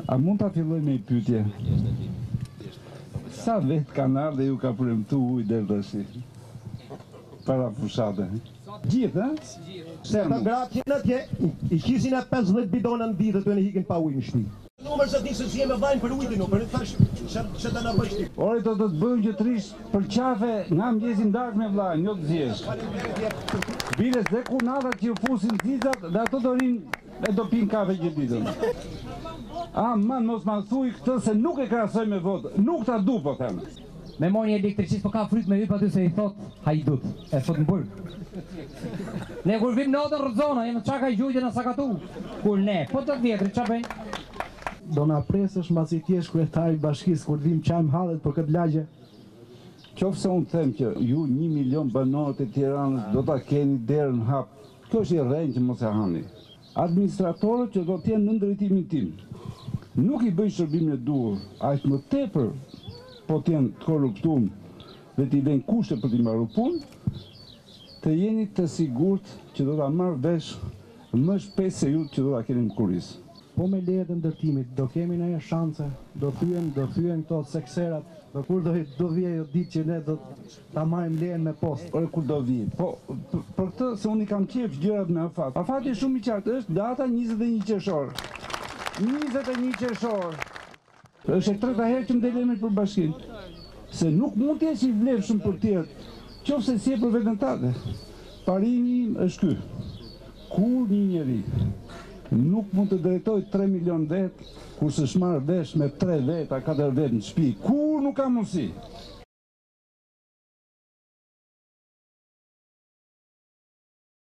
A mund ta filloj me një pyetje? Sa vetë kanë ardhur dhe ju ka premtu ujë deri tash? Para fushate. Gjithë, Se të gratë që atje, I kishin e 15 bidona në ditë të në hikin pa ujë në shpi. Numër se ti se si me vajnë për ujtë, për thash që të në bështi. Ore të bëjmë gjëtrish për qafe nga mëngjesin darkë me vlajnë, jo të zjesh. Biles dhe kunatat që ju fusin zizat dhe ato të rinë e do pinë kafe gjithë ditën. Man, mos ma thuj këtë se nuk e krasoj me votë, nuk ta du po themë. Me mori një elektricistë po ka fryt me hyp aty se I thot hajdut, e thot në burg. Ne kur vim në otën rëzona, jemë qa ka I gjujtë në sakatu. Kur ne, po të vjetri, qa bëjnë? Do na presësh mbasi ti je kryetari I bashkisë kur vim çajm hallet për këtë lagje. Qofse unë them që ju 1 milion banorët e Tiranës do ta keni derën hap, kjo është I rrenjë që mos e hani. Administratorët që do të jenë në drejtimin tim, nuk I bëjnë shërbimin e duhur, aq më tepër po të jenë të korruptuar dhe t'i vënë kushte për t'i marrë punë, të jeni të sigurt që do ta marr vesh më shpejt se ju që do ta keni në kuris. Po me lejet e ndërtimit, do kemi në një shanse, do thyen këto sekserat, do kur do vije jo ditë që ne do ta marrim lejen me post. Ore kur do vije, po për këtë se unë I kam qef gjërat me afat. Afati shumë I qartë, është data 21 qershor. 21 qershor. Është e treta herë që më delemi për bashkinë. Se nuk mund të jesh I vlefshëm për tjerë, qofse si e për veten tënde. Parimi im është ky. Kur një njeri nuk mund të drejtoj 3 milion vetë, kur së shmarë vesh me 3 veta, 4 vetë në shtëpi, kur nuk ka mundësi.